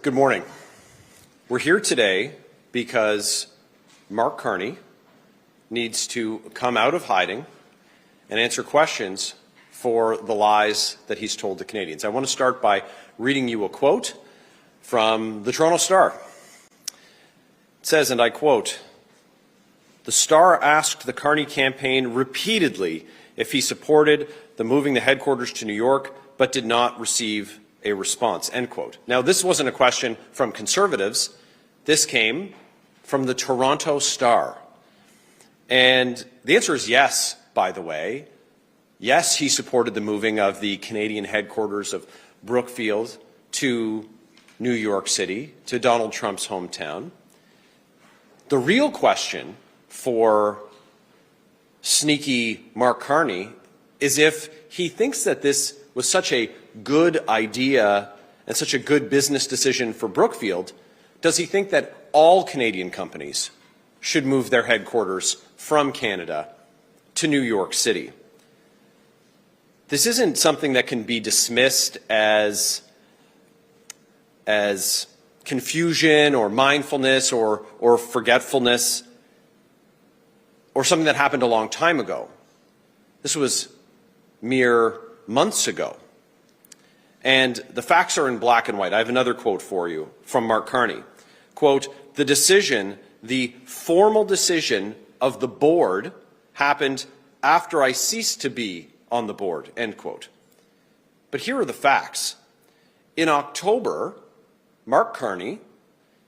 Good morning. We're here today because Mark Carney needs to come out of hiding and answer questions for the lies that he's told to Canadians. I want to start by reading you a quote from the Toronto Star. It says, and I quote, "The Star asked the Carney campaign repeatedly if he supported the moving the headquarters to New York, but did not receive a response," end quote. Now, this wasn't a question from Conservatives. This came from the Toronto Star. And the answer is yes, by the way. Yes, he supported the moving of the Canadian headquarters of Brookfield to New York City, to Donald Trump's hometown. The real question for sneaky Mark Carney is if he thinks that this was such a good idea and such a good business decision for Brookfield, does he think that all Canadian companies should move their headquarters from Canada to New York City? This isn't something that can be dismissed as confusion or mindfulness or forgetfulness or something that happened a long time ago. This was mere months ago. And the facts are in black and white. I have another quote for you from Mark Carney. Quote, "The decision, the formal decision of the board happened after I ceased to be on the board," end quote. But here are the facts. In October, Mark Carney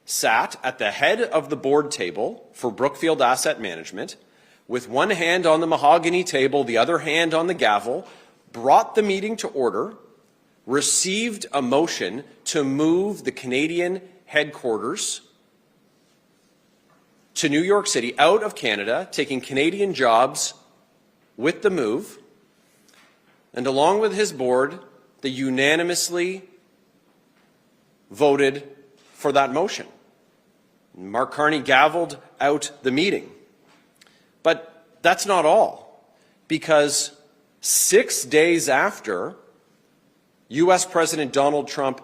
sat at the head of the board table for Brookfield Asset Management with one hand on the mahogany table, the other hand on the gavel, brought the meeting to order, received a motion to move the Canadian headquarters to New York City out of Canada, taking Canadian jobs with the move, and along with his board, they unanimously voted for that motion. Mark Carney gavelled out the meeting. But that's not all, because 6 days after U.S. President Donald Trump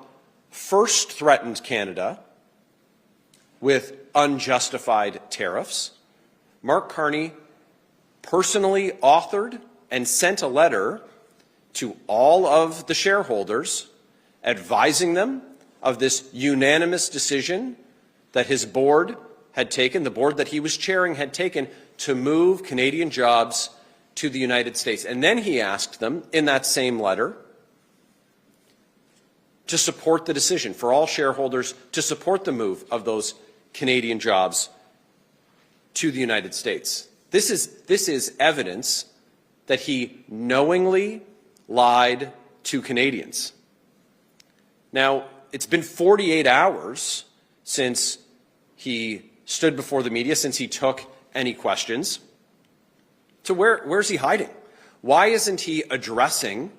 first threatened Canada with unjustified tariffs, Mark Carney personally authored and sent a letter to all of the shareholders advising them of this unanimous decision that his board had taken, the board that he was chairing had taken, to move Canadian jobs to the United States. And then he asked them in that same letter to support the decision, for all shareholders to support the move of those Canadian jobs to the United States. This is evidence that he knowingly lied to Canadians. Now, it's been 48 hours since he stood before the media, since he took any questions. So where's he hiding? Why isn't he addressing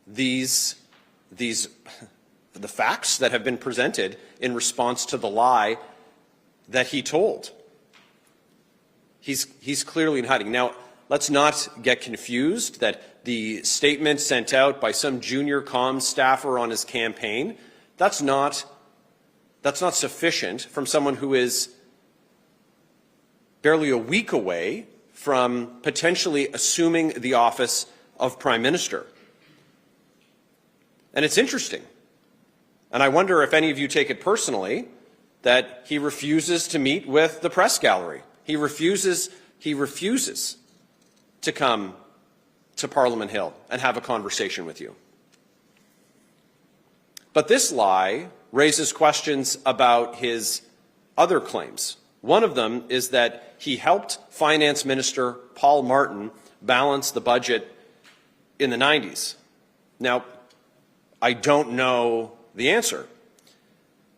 the facts that have been presented in response to the lie that he told? He's clearly in hiding. Now, let's not get confused that the statement sent out by some junior comms staffer on his campaign, that's not sufficient from someone who is barely a week away from potentially assuming the office of Prime Minister. And it's interesting, and I wonder if any of you take it personally, that he refuses to meet with the press gallery. He refuses to come to Parliament Hill and have a conversation with you. But this lie raises questions about his other claims. One of them is that he helped Finance Minister Paul Martin balance the budget in the 90s. Now, I don't know the answer,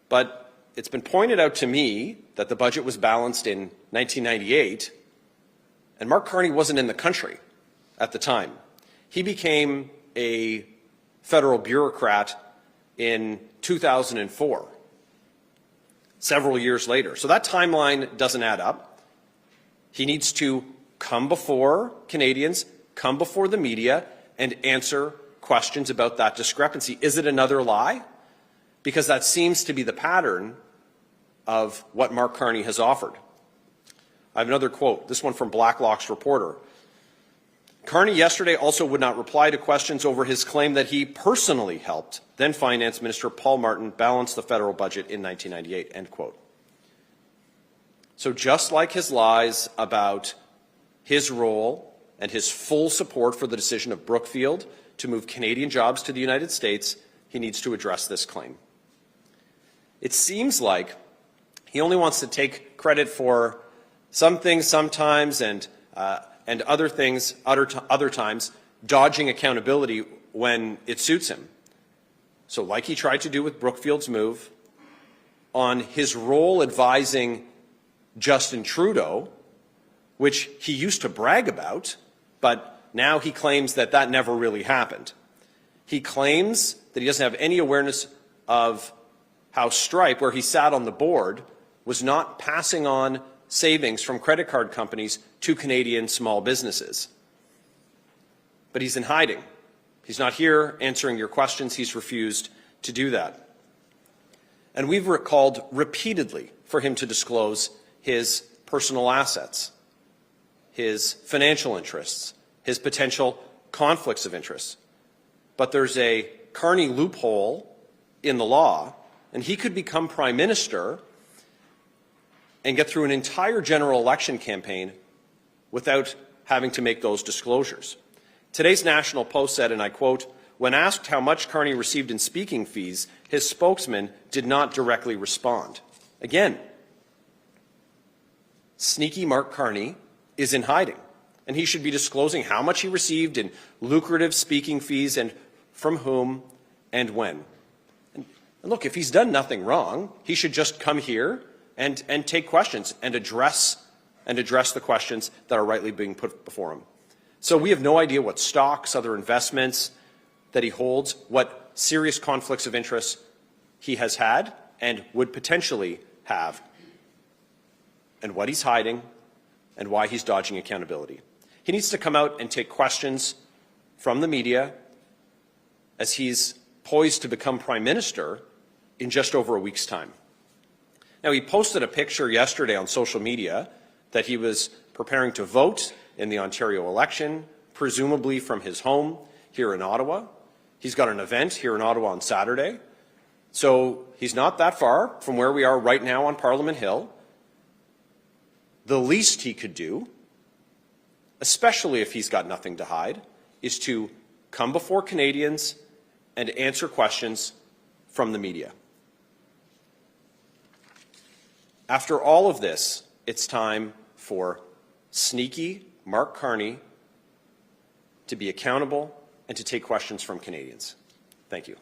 but it's been pointed out to me that the budget was balanced in 1998, and Mark Carney wasn't in the country at the time. He became a federal bureaucrat in 2004. Several years later. So that timeline doesn't add up. He needs to come before Canadians, come before the media, and answer questions about that discrepancy. Is it another lie? because that seems to be the pattern of what Mark Carney has offered. I have another quote, this one from Blacklock's reporter. Carney yesterday also would not reply to questions over his claim that he personally helped then Finance Minister Paul Martin balance the federal budget in 1998, end quote. So just like his lies about his role and his full support for the decision of Brookfield to move Canadian jobs to the United States, he needs to address this claim. It seems like he only wants to take credit for some things sometimes and other things other times, dodging accountability when it suits him. So like he tried to do with Brookfield's move, on his role advising Justin Trudeau, which he used to brag about, but now he claims that that never really happened. He claims that he doesn't have any awareness of how Stripe, where he sat on the board, was not passing on savings from credit card companies to Canadian small businesses. But he's in hiding. He's not here answering your questions. He's refused to do that. And we've called repeatedly for him to disclose his personal assets, his financial interests, his potential conflicts of interest. But there's a Carney loophole in the law, and he could become Prime Minister and get through an entire general election campaign without having to make those disclosures. Today's National Post said, and I quote, "When asked how much Carney received in speaking fees, his spokesman did not directly respond." Again, sneaky Mark Carney is in hiding, and he should be disclosing how much he received in lucrative speaking fees and from whom and when. And look, if he's done nothing wrong, he should just come here and take questions and address the questions that are rightly being put before him. So we have no idea what stocks, other investments that he holds, what serious conflicts of interest he has had and would potentially have, and what he's hiding and why he's dodging accountability. He needs to come out and take questions from the media as he's poised to become Prime Minister in just over a week's time. Now, he posted a picture yesterday on social media that he was preparing to vote in the Ontario election, presumably from his home here in Ottawa. He's got an event here in Ottawa on Saturday. So he's not that far from where we are right now on Parliament Hill. The least he could do, especially if he's got nothing to hide, is to come before Canadians and answer questions from the media. After all of this, it's time for sneaky Mark Carney to be accountable and to take questions from Canadians. Thank you.